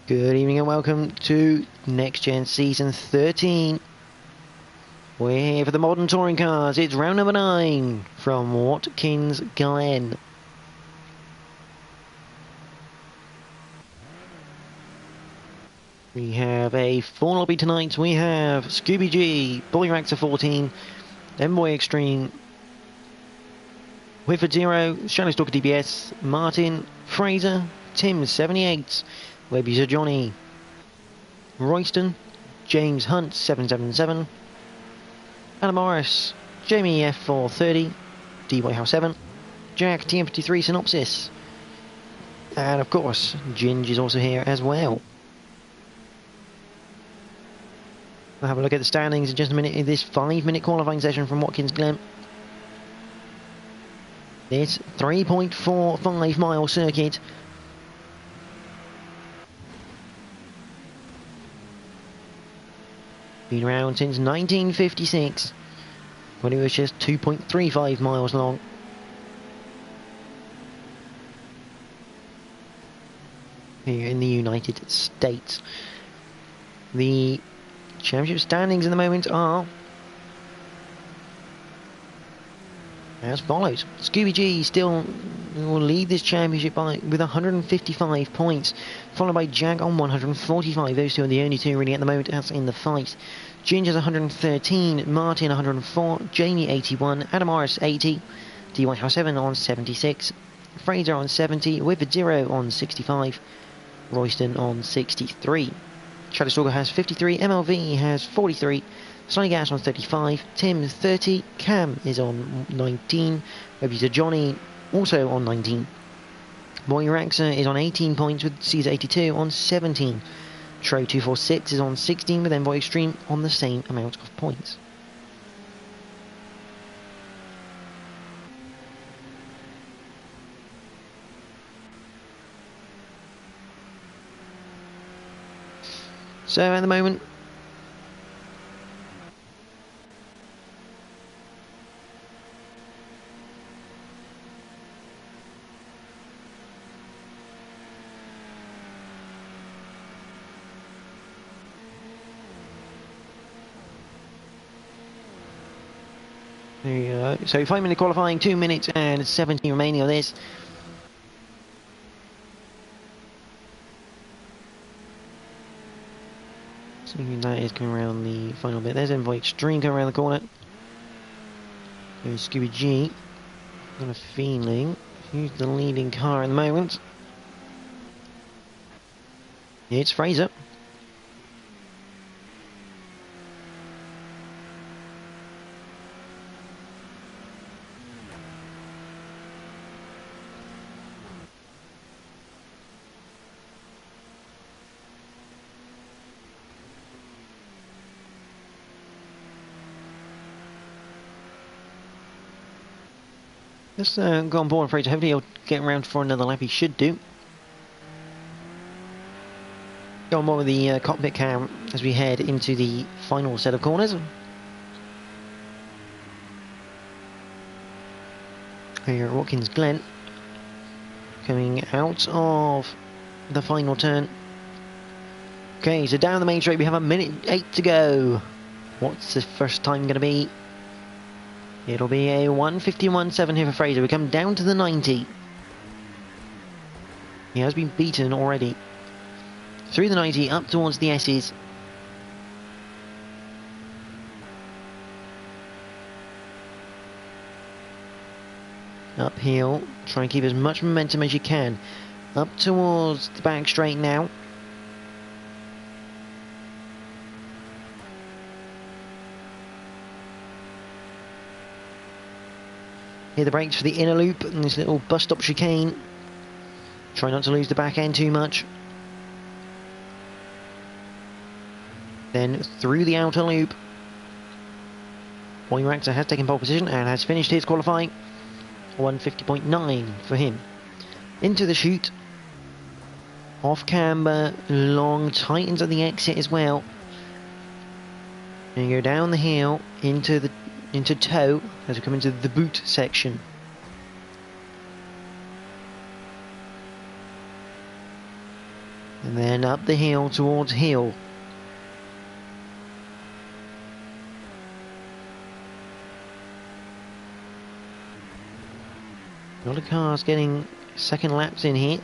Good evening and welcome to Next Gen Season 13. We're here for the modern touring cars. It's round number 9 from Watkins, Glen. We have a full lobby tonight. We have Scooby G, Bully Raxer 14, Envoy Extreme, Whifford 0, Shadow Stalker DBS, Martin, Fraser, Tim 78, Web User Johnny, Royston, James Hunt 777, Adam Morris, Jamie F430, D Whitehouse 7, Jack TM53 Synopsis, and of course Ginge is also here as well. We'll have a look at the standings in just a minute in this 5-minute qualifying session from Watkins Glen. This 3.45 mile circuit. Been around since 1956, when it was just 2.35 miles long. Here in the United States. The championship standings in the moment are as follows. Scooby G still will lead this championship with 155 points, followed by Jack on 145. Those two are the only two really at the moment as in the fight. Ginger's 113, Martin 104, Jamie 81, Adam Morris 80, D Whitehouse 7 on 76, Fraser on 70, Whifford 0 on 65, Royston on 63. Shadow Stalker has 53, MLV has 43, Sonny Gas on 35, Tim 30, Cam is on 19, Web User Johnny also on 19. Boy Raxa is on 18 points with Caesar 82 on 17. Tro 246 is on 16 with Envoy Extreme on the same amount of points. So at the moment, there you go. So 5-minute qualifying, 2 minutes and 17 remaining of this. So that is coming around the final bit. There's Envoy Extreme coming around the corner. There's Scooby G. Got a feeling who's the leading car at the moment. It's Fraser. Let's go on board, Fraser. Hopefully he'll get around for another lap. He should do. Go on board with the cockpit cam as we head into the final set of corners. Here at Watkins Glen. Coming out of the final turn. Okay, so down the main straight we have 1:08 to go. What's the first time going to be? It'll be a 1:51.7 here for Fraser. We come down to the 90. He has been beaten already. Through the 90, up towards the S's. Uphill, try and keep as much momentum as you can. Up towards the back straight now. Here the brakes for the inner loop and this little bus stop chicane. Try not to lose the back end too much. Then through the outer loop. Boy Raxa has taken pole position and has finished his qualifying. 1:50.9 for him. Into the chute. Off camber, long, tightens at the exit as well. And you go down the hill into tow as we come into the boot section. And then up the hill towards Hill. A lot of cars getting second laps in here.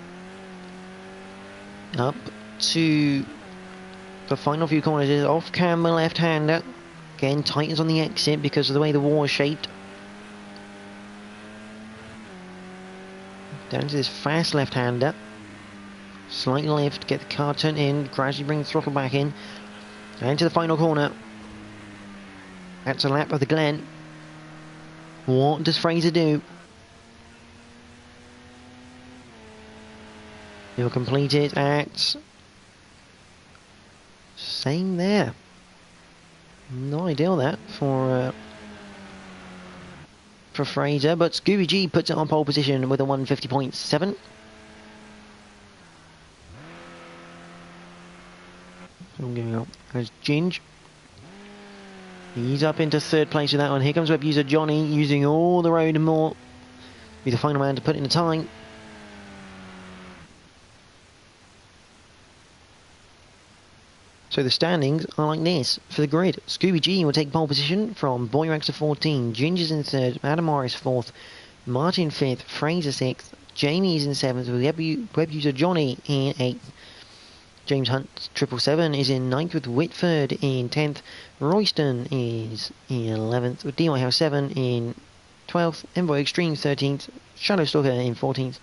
Up to the final few corners is off camera left-hander. Again, tightens on the exit because of the way the wall is shaped. Down to this fast left-hander. Slight lift, get the car turned in, gradually bring the throttle back in. And to the final corner. That's a lap of the Glen. What does Fraser do? He'll complete it at... Same there. Not ideal that for Fraser, but Scooby G puts it on pole position with a 150.7. I'm going up as Ginge. He's up into third place with that one. Here comes web user Johnny using all the road and more. Be the final man to put in the time. So the standings are like this for the grid. Scooby G will take pole position from Boyrex to 14. Ginger's in third. Adam Morris fourth. Martin fifth. Fraser sixth. Jamie is in seventh with web user Johnny in eighth. James Hunt 777 is in 9th with Whitford in 10th. Royston is in 11th with DY House 7 in 12th. Envoy Extreme 13th. Shadowstalker in 14th.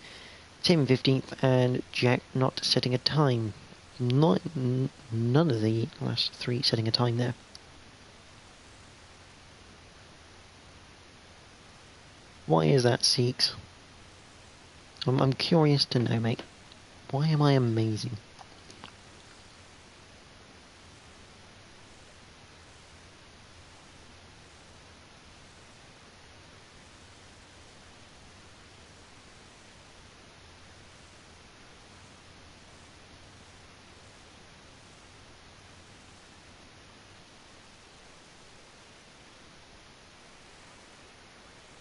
Tim 15th. And Jack not setting a time. None of the last three setting a time there. Why is that, Seeks? I'm curious to know, mate. Why am I amazing?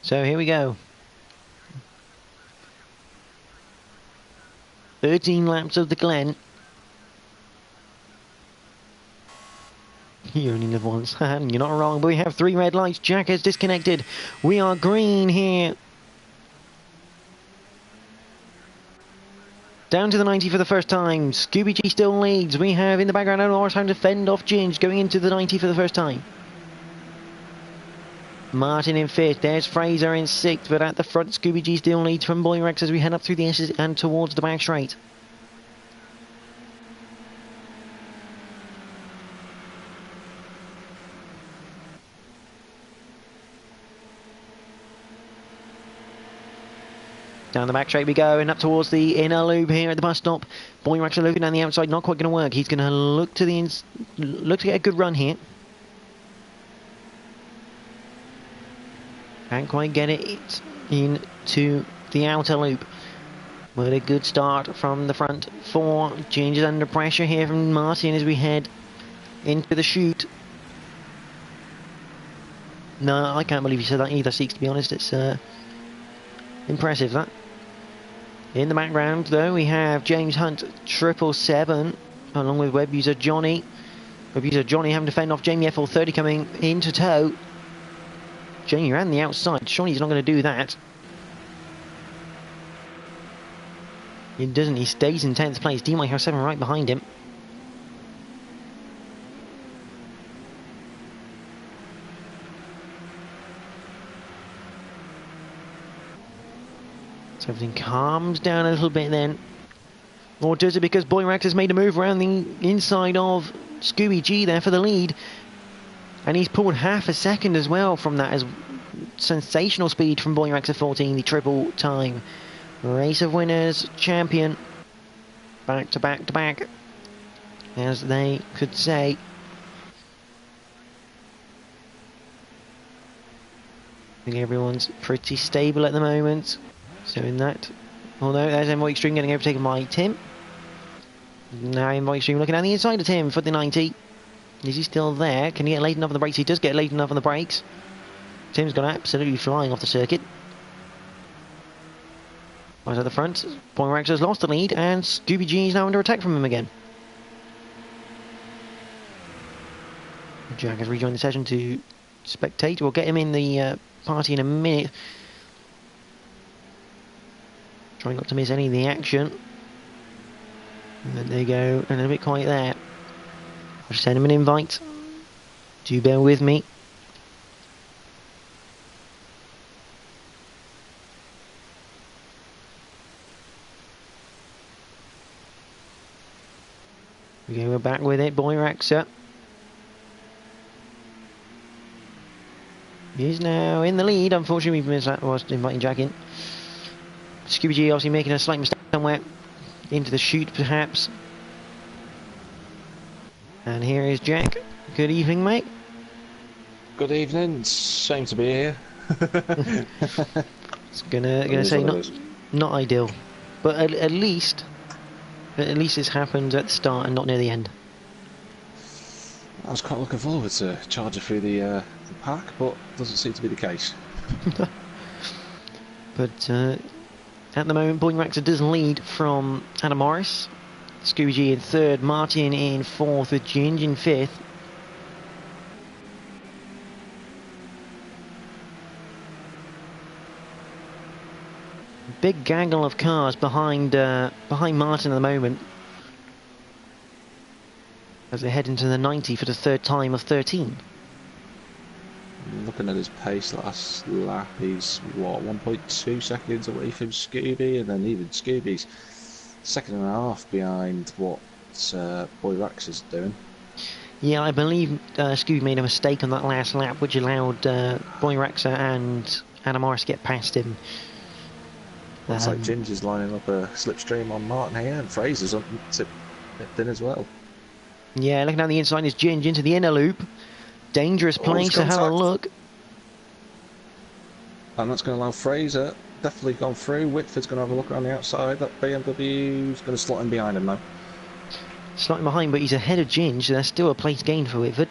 So here we go. 13 laps of the Glen. You only live once. You're not wrong, but we have 3 red lights. Jack is disconnected. We are green here. Down to the 90 for the first time. Scooby G still leads. We have in the background Eleanor trying to fend off Ginge going into the 90 for the first time. Martin in 5th, there's Fraser in 6th, but at the front Scooby G still leads from Boyrex as we head up through the S's and towards the back straight. Down the back straight we go and up towards the inner loop here at the bus stop. Boyrex are looking down the outside, not quite going to work. He's going to look to get a good run here. Can't quite get it into the outer loop. But a good start from the front four. Changes under pressure here from Martin as we head into the chute. No, I can't believe you said that either, Seeks, to be honest. It's impressive, that. In the background, though, we have James Hunt 777 along with web user Johnny. Web user Johnny having to fend off Jamie FL30 coming into tow. Jamie ran the outside. Surely he's not going to do that. He doesn't. He stays in 10th place. DY House 7 right behind him. So everything calms down a little bit then. Or does it because Boyrex has made a move around the inside of Scooby G there for the lead. And he's pulled half a second as well from that as sensational speed from Boyrex at 14, the triple time Race of Winners champion. Back to back to back, as they could say. I think everyone's pretty stable at the moment. So in that, although there's Envoy Extreme getting overtaken by Tim. Now Envoy Extreme looking down the inside of Tim for the 90. Is he still there? Can he get late enough on the brakes? He does get late enough on the brakes. Tim's gone absolutely flying off the circuit. Right at the front, Boyrax has lost the lead, and Scooby G is now under attack from him again. Jack has rejoined the session to spectate. We'll get him in the party in a minute. Trying not to miss any of the action. And there you go, and a bit quiet there. I'll send him an invite. Do bear with me. We're back with it, Boyraxer. He's now in the lead. Unfortunately, we've missed that whilst inviting Jack in. Scooby G obviously making a slight mistake somewhere. Into the chute, perhaps. And here is Jack. Good evening, mate. Good evening. Shame to be here. It's gonna say not ideal, but at least it's happened at the start and not near the end. I was quite looking forward to charging through the pack, but doesn't seem to be the case. But at the moment, Boyraxer does lead from Adam Morris. Scooby G in third, Martin in fourth, with Ginge in fifth. Big gaggle of cars behind Martin at the moment, as they head into the 90 for the third time of 13. Looking at his pace last lap, he's what, 1.2 seconds away from Scooby, and then even Scooby's second and a half behind what Boyrax is doing. Yeah, I believe Scooby made a mistake on that last lap, which allowed Boyraxer and Adam Morris to get past him. Looks like Ginger's lining up a slipstream on Martin here, and Fraser's tipped in as well. Yeah, looking down the inside is Ginge into the inner loop. Dangerous place to have a look. And that's going to allow Fraser, definitely gone through. Whitford's going to have a look around the outside. That BMW's going to slot in behind him now. Slightly behind, but he's ahead of Ginge, so there's still a place gained for Whitford.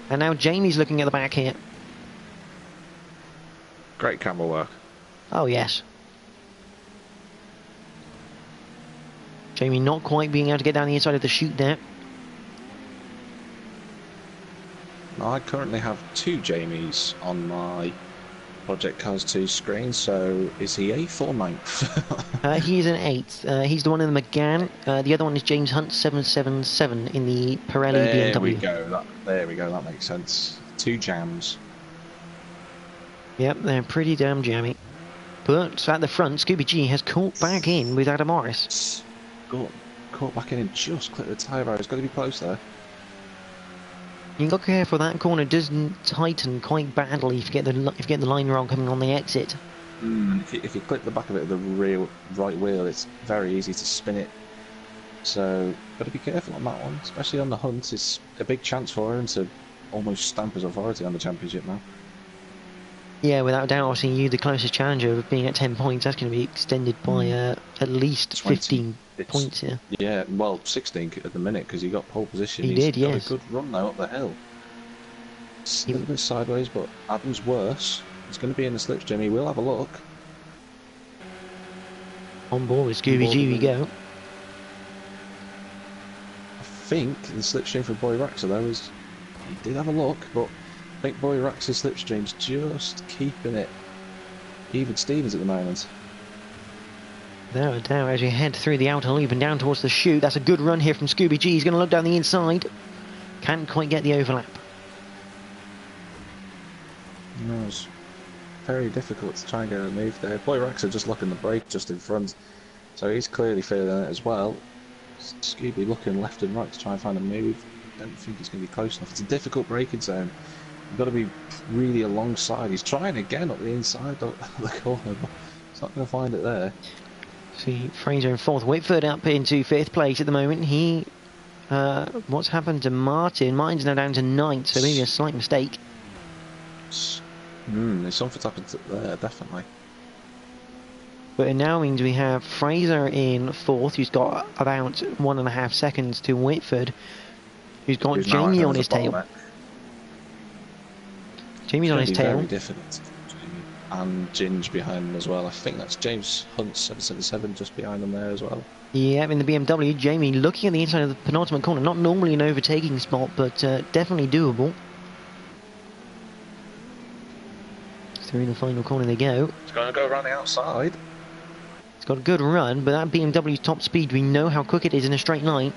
And now Jamie's looking at the back here. Great camera work. Oh, yes. Jamie not quite being able to get down the inside of the chute there. I currently have two Jamies on my Project Cars 2 screen, so is he 8th or 9th? He is an 8th. He's the one in the McGann. The other one is James Hunt 777 in the Pirelli BMW. There we go. There we go. That makes sense. Two jams. Yep, they're pretty damn jammy. But at the front, Scooby G has caught back in with Adam Morris. Caught back in and just clipped the tyre bar. It's got to be close there. You've got to be careful, that corner doesn't tighten quite badly if you get the line wrong coming on the exit. If you clip the back of it with the rear right wheel, it's very easy to spin it. So, got to be careful on that one, especially on the Hunt. It's a big chance for him to almost stamp his authority on the championship now. Yeah, without doubt, obviously you the closest challenger of being at 10 points, that's going to be extended by at least 15 points here. Yeah, well, 16 at the minute because he got pole position. He did, yes. He's got a good run now up the hill. It's a little bit sideways, but Adam's worse. He's going to be in the slipstream. He will have a look. On board with Scooby G we go. I think the slipstream for Boyraxer though is he did have a look, but I think Boyrax's slipstream's just keeping it even Stevens at the moment. There we go, as you head through the outer loop and down towards the chute. That's a good run here from Scooby G. He's going to look down the inside. Can't quite get the overlap. No, it's very difficult to try and get a move there. Boyraxer just looking the brake just in front, so he's clearly feeling it as well. Scooby looking left and right to try and find a move. Don't think he's going to be close enough. It's a difficult braking zone. You've got to be really alongside. He's trying again up the inside of the corner, but he's not going to find it there. See Fraser in fourth, Whitford up into fifth place at the moment. He, what's happened to Martin? Martin's now down to ninth, so maybe a slight mistake. There's something's happened there, definitely. But it now means we have Fraser in fourth, who's got about 1.5 seconds to Whitford, who's got Jamie on his tail. Jamie's on his tail. Very difficult. and Ginge behind them as well. I think that's James Hunt 777 just behind them there as well. Yeah, in the BMW, Jamie looking at the inside of the penultimate corner. Not normally an overtaking spot, but definitely doable. Through the final corner they go. It's going to go around the outside. It's got a good run, but that BMW's top speed, we know how quick it is in a straight line.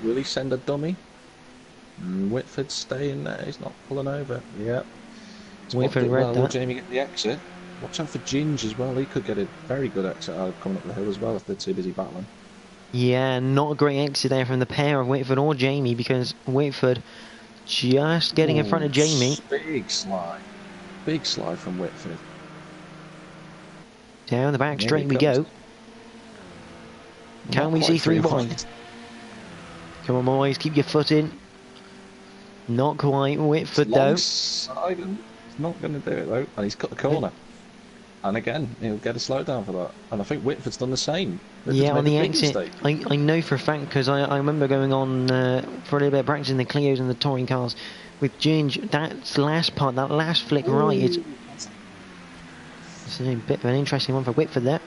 Will he send a dummy? Whitford's staying there, he's not pulling over. Yeah. Whitford read that. Will Jamie get the exit? Watch out for Ginge as well, he could get a very good exit out coming up the hill as well if they're too busy battling. Yeah, not a great exit there from the pair of Whitford or Jamie, because Whitford just getting in front of Jamie. Big slide. Big slide from Whitford. Down the back straight we go. Can we see 3 wide? Come on, boys, keep your foot in. Not quite. Whitford, though. He's not going to do it, though. And he's cut the corner. And again, he'll get a slowdown for that. And I think Whitford's done the same. Yeah, on the exit. I know for a fact, because I remember going on for a little bit of practice in the Clios and the touring cars with Ginge. That last part, that last flick right, it's a bit of an interesting one for Whitford there.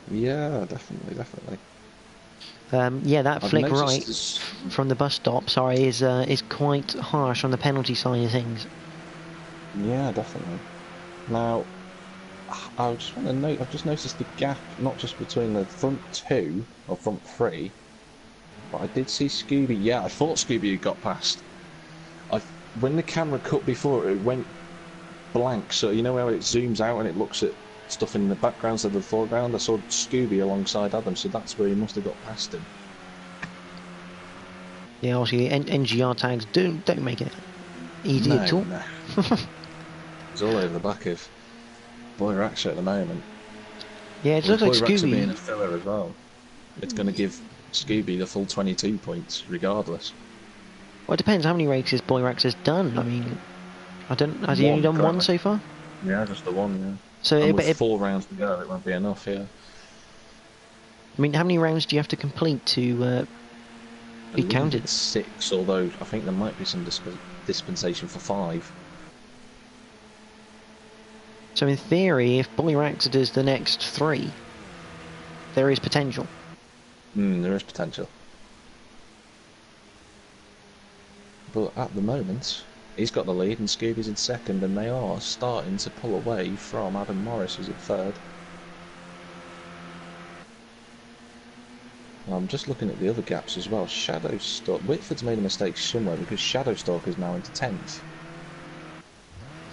Yeah, definitely. Yeah, that flick right from the bus stop, sorry, is quite harsh on the penalty side of things. Yeah, definitely. Now, I just want to note, I've just noticed the gap, not just between the front 2 or front 3, but I did see Scooby. Yeah, I thought Scooby had got past. When the camera cut before, it went blank, so you know how it zooms out and it looks at stuff in the background instead of the foreground? I saw Scooby alongside Adam, so that's where he must have got past him. Yeah, obviously NGR tags don't make it easy at all. No. It's all over the back of Boy Raxa at the moment. Yeah, it looks like Scooby being a filler as well. It's going to give Scooby the full 22 points regardless. Well, it depends how many races Boy Raxa's done. I mean, has he only done one so far? Yeah, just the one, yeah. So with 4 rounds to go, it won't be enough, yeah. I mean, how many rounds do you have to complete to be counted? 6, although I think there might be some dispensation for 5. So in theory, if Boy Raxa does the next 3, there is potential. There is potential. But at the moment, he's got the lead and Scooby's in second, and they are starting to pull away from Adam Morris, who's in third. I'm just looking at the other gaps as well. Shadowstalk. Whitford's made a mistake somewhere because Shadowstalk is now into 10th.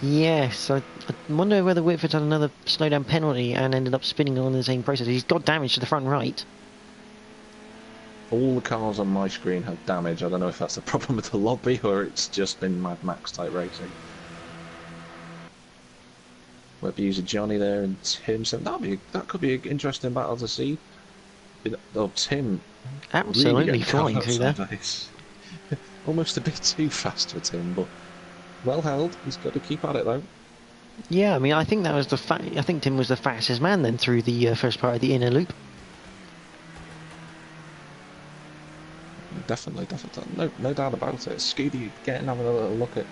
Yes, I wonder whether Whitford's had another slowdown penalty and ended up spinning on the same process. He's got damage to the front right. All the cars on my screen have damage. I don't know if that's the problem with the lobby or it's just been Mad Max type racing. Web user Johnny there and Tim. So that could be an interesting battle to see. Tim absolutely really flying through there. Almost a bit too fast for Tim, but well held. He's got to keep at it though. Yeah, I mean, I think that was I think Tim was the fastest man then through the first part of the inner loop. Definitely. No doubt about it. Scooby having a little look at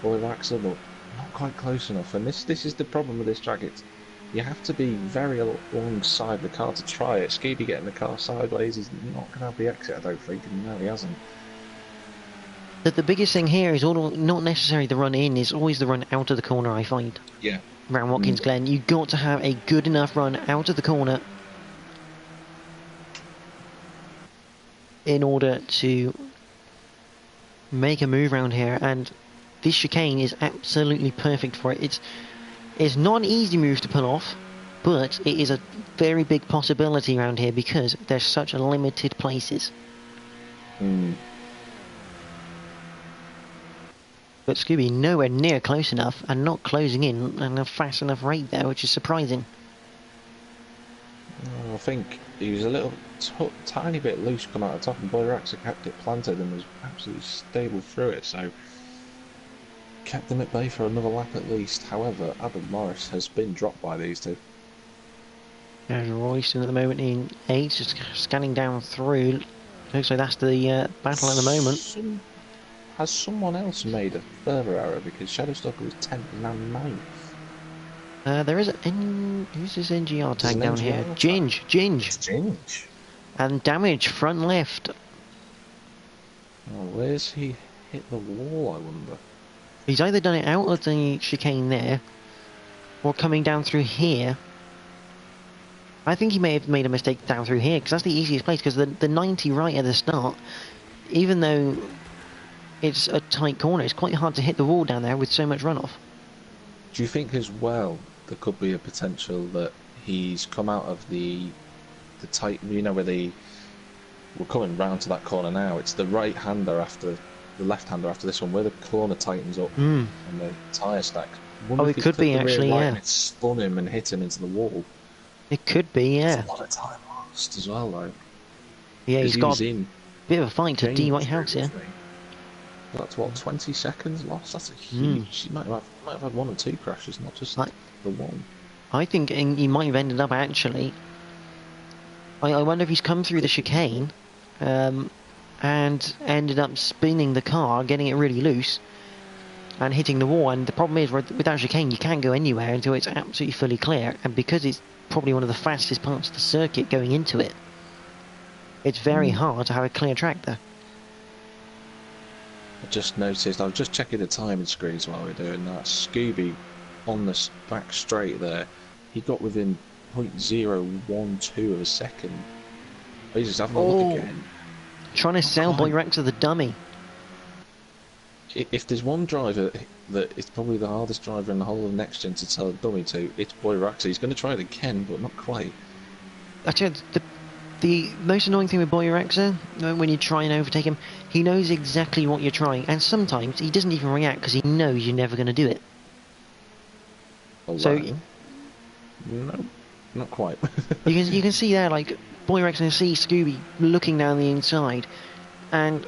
Boy Raxa, but not quite close enough. And this is the problem with this track. You have to be very alongside the car to try it. Scooby getting the car sideways is not going to have the exit, I don't think, and no, he hasn't. The biggest thing here is not necessarily the run in, it's always the run out of the corner, I find. Yeah. Around Watkins Glen, you've got to have a good enough run out of the corner in order to make a move around here, and this chicane is absolutely perfect for it. It's not an easy move to pull off, but it is a very big possibility around here because there's such limited places. But Scooby nowhere near close enough and not closing in at a fast enough rate there, which is surprising. I think he was a little tiny bit loose coming out of the top, and Boy Raxa kept it planted and was absolutely stable through it, so kept them at bay for another lap at least. However, Adam Morris has been dropped by these two. There's Royston at the moment in 8, just scanning down through. Looks like that's the battle at the moment. has someone else made a further error? Because Shadowstalker was 10th and now 9th. There is who's this NGR There's tag an down NGR here? tag. Ginge. It's Ginge. And damage front left. Oh, where's he hit the wall, I wonder? He's either done it out of the chicane there, or coming down through here. I think he may have made a mistake down through here, because that's the easiest place, because the 90 right at the start, even though it's a tight corner, it's quite hard to hit the wall down there with so much runoff. Do you think as well there could be a potential that he's come out of the tight, you know, where we're coming round to that corner now, it's the right-hander after the left-hander after this one, where the corner tightens up and the tyre stack. Oh, it could be actually, yeah. And it spun him and hit him into the wall. It could be, yeah. That's a lot of time lost as well, though. Yeah, he's got a bit of a fight to D Whitehouse here. That's what, 20 seconds lost? That's a huge... He might have had 1 or 2 crashes, not just the one. I think he might have ended up actually... I wonder if he's come through the chicane and ended up spinning the car, getting it really loose and hitting the wall. And the problem is, with that chicane, you can't go anywhere until it's absolutely fully clear. And because it's probably one of the fastest parts of the circuit going into it, it's very hard to have a clear track there. I just noticed, I was just checking the timing screens while we were doing that. Scooby on the back straight there, he got within 0.012 of a second. He's just having a look again. Trying to sell Boy Rex to the dummy. If there's one driver that is probably the hardest driver in the whole of NXTGEN to tell a dummy to, it's Boy Rex. He's going to try it again, but not quite. Actually, the most annoying thing with Boy Rexer, when you try and overtake him, he knows exactly what you're trying, and sometimes he doesn't even react because he knows you're never going to do it. So, no, not quite. you can see there, like, Boy Rex and see Scooby looking down the inside, and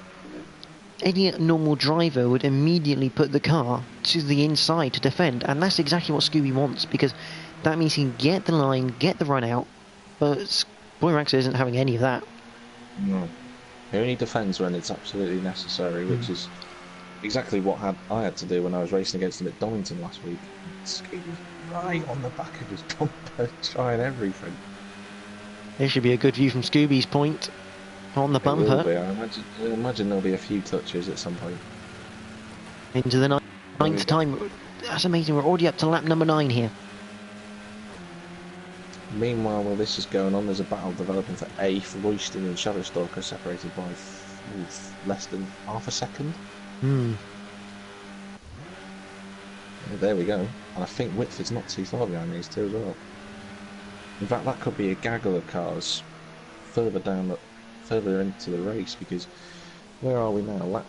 any normal driver would immediately put the car to the inside to defend, and that's exactly what Scooby wants, because that means he can get the line, get the run out, but Boy Rex isn't having any of that. No. He only defends when it's absolutely necessary, which is exactly what I had to do when I was racing against him at Donington last week. Scooby's right on the back of his bumper, trying everything. There should be a good view from Scooby's point on the bumper. Will be. I imagine there'll be a few touches at some point. Into the ninth time. That's amazing. We're already up to lap number 9 here. Meanwhile, while this is going on, there's a battle developing for 8th. Royston and Shadowstalker separated by less than half a second. There we go. And I think Whitford's not too far behind these two as well. In fact, that could be a gaggle of cars further into the race, because where are we now?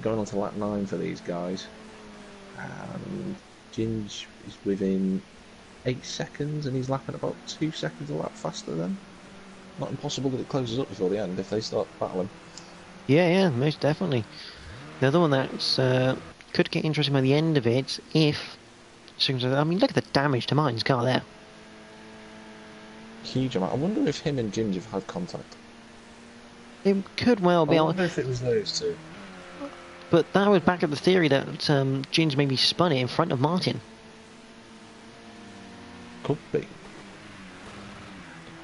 Going on to lap 9 for these guys. And Ginge is within 8 seconds, and he's lapping about 2 seconds a lap faster then. Not impossible that it closes up before the end if they start battling. Yeah, most definitely. The other one that's could get interesting by the end of it if... I mean, look at the damage to Martin's car there. Huge amount. I wonder if him and Ginge have had contact. It could well be. I wonder if it was those two. But that would back up the theory that Ginge maybe spun it in front of Martin. Could be.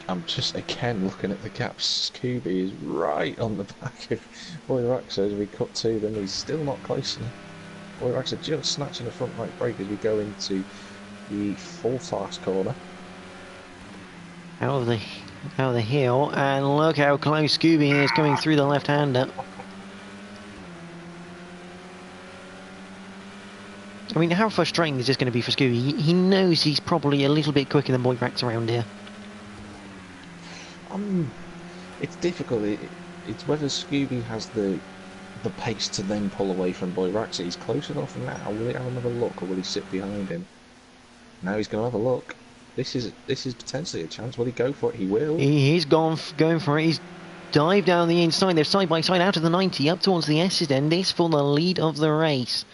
I'm just again looking at the gaps. Scooby is right on the back of Boy Raxer as we cut to them. He's still not close enough. Boy Raxer just snatching the front right brake as we go into the 4th last corner. Out of the hill, and look how close Scooby is coming through the left-hander. I mean, how frustrating is this going to be for Scooby? He knows he's probably a little bit quicker than Boy Rax around here. It's difficult. It's whether Scooby has the pace to then pull away from Boy Rax. He's close enough now. Will he have another look, or will he sit behind him? Now he's going to have a look. This is potentially a chance. Will he go for it? He will. He's going for it. He's dived down the inside. They're side by side out of the 90 up towards the S's end. This for the lead of the race.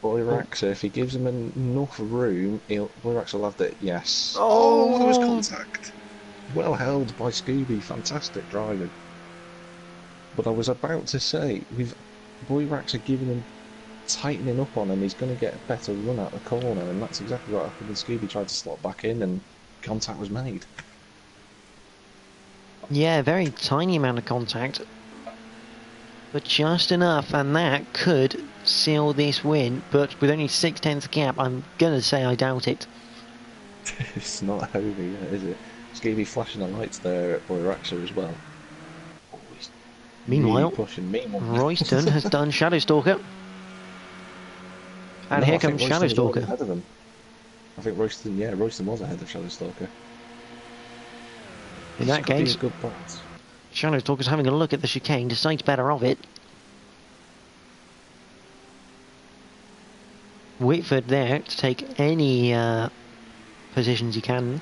Boy Raxer, if he gives him enough room, Boy Raxer will have that. Yes. Oh, there was contact. Well held by Scooby. Fantastic driving. But I was about to say, Boy Racks are giving him, tightening up on him. He's going to get a better run out the corner, and that's exactly what happened when Scooby tried to slot back in and contact was made. Yeah, very tiny amount of contact, but just enough, and that could seal this win. But with only 6/10 gap, I'm gonna say I doubt it. It's not over yet, is it? Scooby flashing the lights there at Boy Raxer as well. Oh, he's Meanwhile, really pushing. Meanwhile, Royston has done Shadow Stalker. And no, here I think comes Royston Shadow was already Stalker. ahead of him. I think Royston, yeah, Royston was ahead of Shadow Stalker. In that case, good pass. Shadow Stalker's having a look at the chicane, decides better of it. Whitford there to take any positions he can.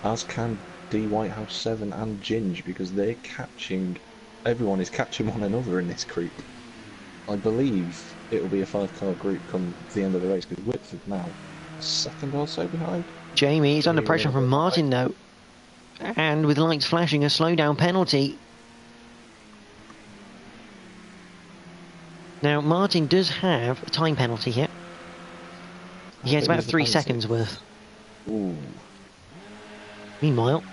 As can D Whitehouse 7 and Ginge, because they're catching. Everyone is catching one another in this creep. I believe it will be a 5-car group come the end of the race, because Whitford now a second or so behind. Jamie is under pressure from Martin though. And with lights flashing, a slowdown penalty. Now, Martin does have a time penalty here. He has about 3 seconds worth. Ooh. Meanwhile,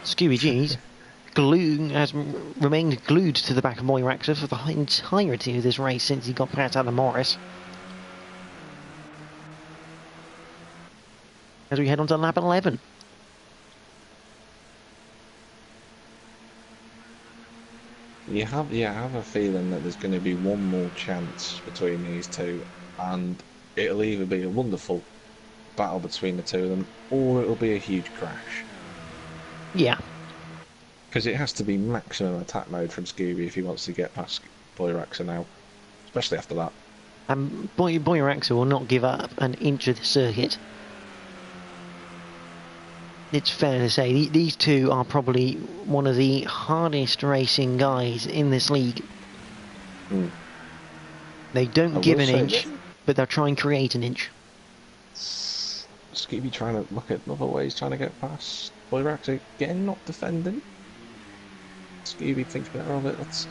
Scooby G's has remained glued to the back of Boy Raxer for the entirety of this race since he got past Adam Morris. As we head on to lap 11. You have a feeling that there's going to be one more chance between these two, and it'll either be a wonderful battle between the two of them, or it'll be a huge crash. Yeah. Because it has to be maximum attack mode from Scooby if he wants to get past Boy Raxer now, especially after that. And Boy Raxer will not give up an inch of the circuit. It's fair to say these two are probably one of the hardest racing guys in this league. Mm. They don't give an inch, but they'll try and create an inch. Scooby trying to look at other ways, trying to get past Boy Raxer, again not defending. Scooby thinks better of it. That's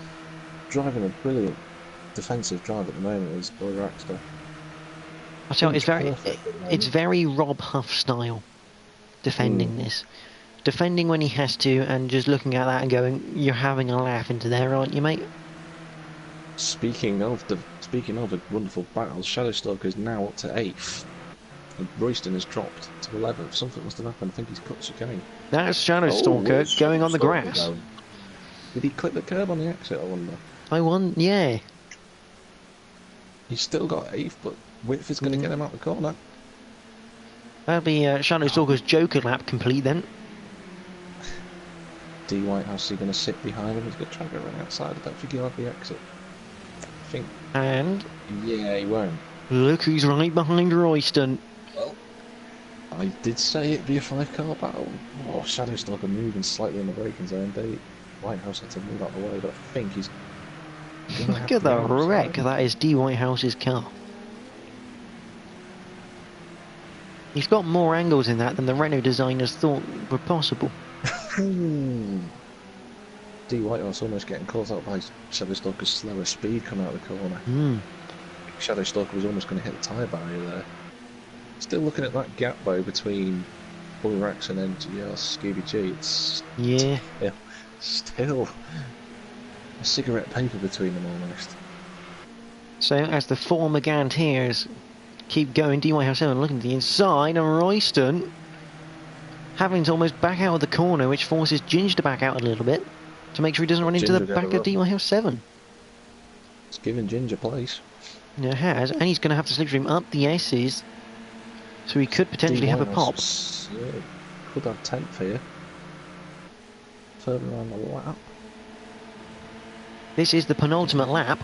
driving a brilliant defensive drive at the moment is Boy Raxer. I tell you, it's very Rob Huff style. Defending this. Defending when he has to and just looking at that and going, you're having a laugh into there, aren't you, mate? Speaking of a wonderful battle, Shadow Stalker is now up to 8th. And Royston has dropped to 11th. Something must have happened. I think he's cut chicane. That's Shadow Stalker going on the grass. Did he clip the curb on the exit, I wonder? Yeah. He's still got 8th, but Whitford's going to get him out the corner. That'll be Shadow Stalker's Joker lap complete then. D Whitehouse is going to sit behind him. He's going to try to go around outside. I don't think he'll have the exit. I think. And. Yeah, he won't. Look who's right behind Royston. Well, I did say it'd be a 5-car battle. Oh, Shadow Stalker moving slightly in the braking zone. D Whitehouse had to move out the way, but I think he's. Look at the wreck that is D Whitehouse's car. He's got more angles in that than the Renault designers thought were possible. D Whitehouse almost getting caught out by Shadow Stalker's slower speed coming out of the corner. Shadow Stalker was almost going to hit the tyre barrier there. Still looking at that gap though between Boy Raxer and NGS Scooby G. It's still a cigarette paper between them almost. So as the four McGann tiers keep going, DY7 looking to the inside, and Royston having to almost back out of the corner, which forces Ginge to back out a little bit to make sure he doesn't run into the back of DY7. It's giving Ginge a place. It has, and he's going to have to slipstream up the S's, so he could potentially have a pop. Yeah, could have 10th here. Further on the lap. This is the penultimate lap.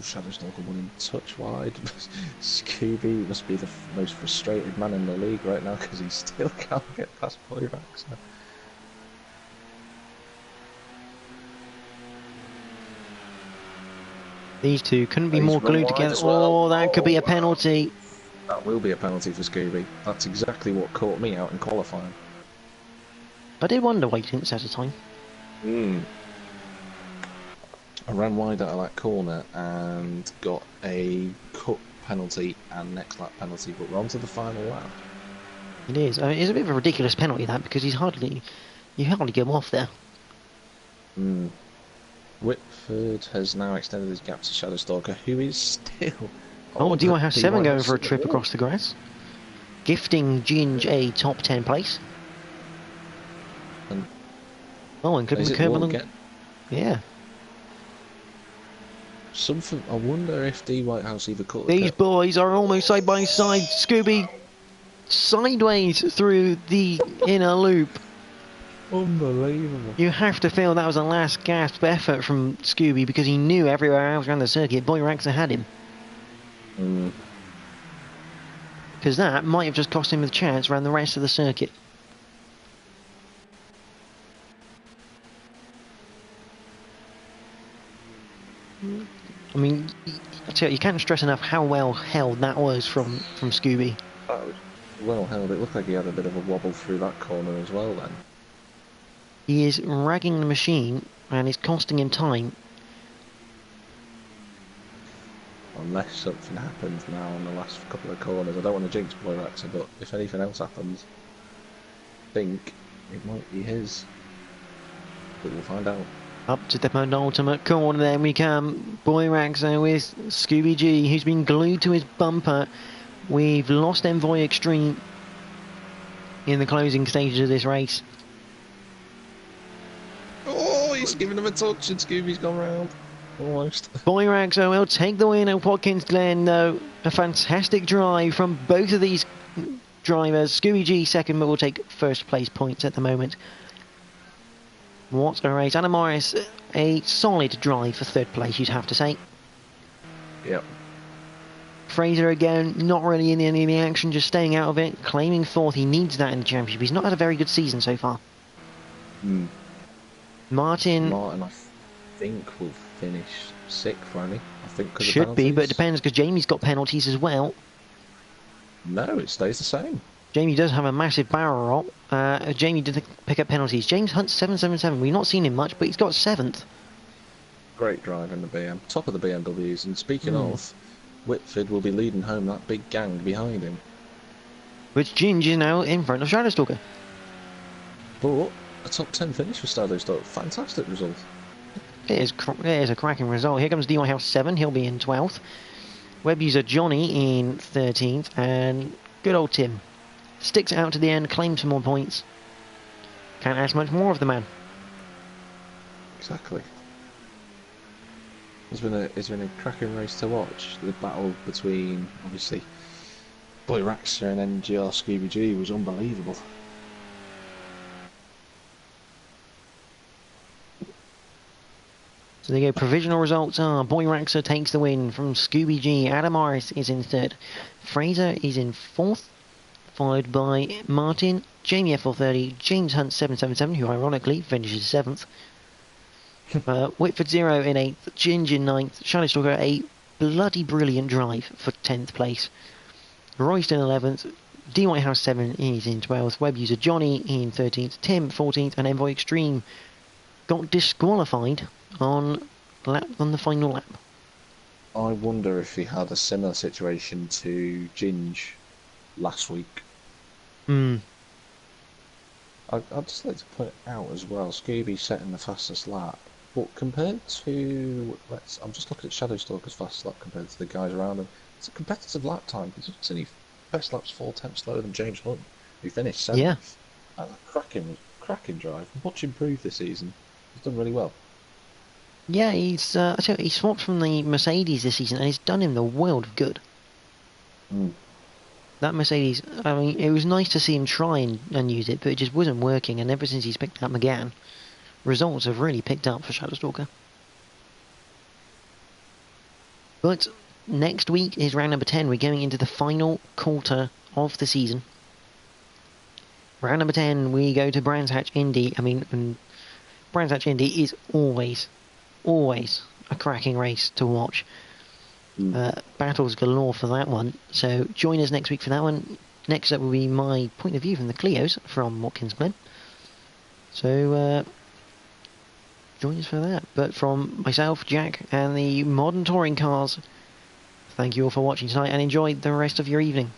Shadow Stalker one in touch wide. Scooby must be the most frustrated man in the league right now because he still can't get past Boy Raxer. These two couldn't be more glued together. Oh, that could be a penalty. That will be a penalty for Scooby. That's exactly what caught me out in qualifying. I did wonder why he didn't set a time. I ran wide out of that corner and got a cut penalty and next lap penalty, but we're on to the final lap. It is. I mean, it's a bit of a ridiculous penalty, that, because you hardly get him off there. Whitford has now extended his gap to Shadowstalker, who is still... Oh, DY has 7 going for a trip across the grass, gifting Ginge a top 10 place. And and clipping the curb on them. Yeah. Something. I wonder if D Whitehouse either caught These boys are almost side by side. Scooby sideways through the inner loop. Unbelievable. You have to feel that was a last gasp effort from Scooby, because he knew everywhere else around the circuit Boy Raxa had him. Because that might have just cost him the chance around the rest of the circuit. I mean, I tell you can't stress enough how well held that was from Scooby. That was well held. It looked like he had a bit of a wobble through that corner as well then. He is ragging the machine and is costing him time. Unless something happens now in the last couple of corners. I don't want to jinx Boy Raxa, but if anything else happens, I think it might be his. But we'll find out. Up to the penultimate corner, then we come. Boy Raxa with Scooby G, who's been glued to his bumper. We've lost Envoy Extreme in the closing stages of this race. Oh, he's giving him a touch and Scooby's gone round. Almost. Boy Raxa will take the win at Watkins Glen, though. A fantastic drive from both of these drivers. Scooby G second, but will take first place points at the moment. What a race. Anna Morris, a solid drive for third place, you'd have to say. Yep. Fraser again, not really in any of the action, just staying out of it, claiming fourth. He needs that in the championship. He's not had a very good season so far. Martin, I think, will finish sixth, won't he? I think should be, but it depends, because Jamie's got penalties as well. No, it stays the same. Jamie does have a massive barrel roll. Jamie did pick up penalties. James Hunt 777. We've not seen him much, but he's got 7th. Great drive in the BM. Top of the BMWs. And speaking of, Whitford will be leading home that big gang behind him. Which Ginge is now in front of Shadowstalker. But a top 10 finish for Shadowstalker. Fantastic result. It is a cracking result. Here comes DY House 7. He'll be in 12th. Web user Johnny in 13th. And good old Tim sticks it out to the end, claims some more points. Can't ask much more of the man. Exactly. It's been a cracking race to watch. The battle between, obviously, Boy Raxa and NGR Scooby G was unbelievable. So there you go. Provisional results are Boy Raxa takes the win from Scooby G. Adam Morris is in 3rd. Fraser is in 4th. Followed by Martin, Jamie F430, James Hunt 777, who ironically finishes 7th. Whitford 0 in 8th, Ginge in 9th, Shadowstalker a bloody brilliant drive for 10th place. Royston 11th, D Whitehouse 7 is in 12th, web user Johnny in 13th, Tim 14th, and Envoy Extreme got disqualified on the final lap. I wonder if he had a similar situation to Ginge last week. I'd just like to point out as well, Scooby setting the fastest lap, but compared to, I'm just looking at Shadowstalker's fastest lap compared to the guys around him, it's a competitive lap time, because it's only best lap's 4/10 slower than James Hunt, who finished 7th. Yeah. And a cracking drive, much improved this season. He's done really well. Yeah, I tell you, he swapped from the Mercedes this season, and it's done him the world of good. That Mercedes, I mean, it was nice to see him try and use it, but it just wasn't working, and ever since he's picked up McGann, results have really picked up for Shadowstalker. But next week is round number 10. We're going into the final quarter of the season. Round number 10, we go to Brands Hatch Indy. I mean, Brands Hatch Indy is always a cracking race to watch. Battles galore for that one. So join us next week for that one. Next up will be my point of view from the Clios from Watkins Glen. So join us for that. But from myself, Jack, and the modern touring cars, thank you all for watching tonight and enjoy the rest of your evening.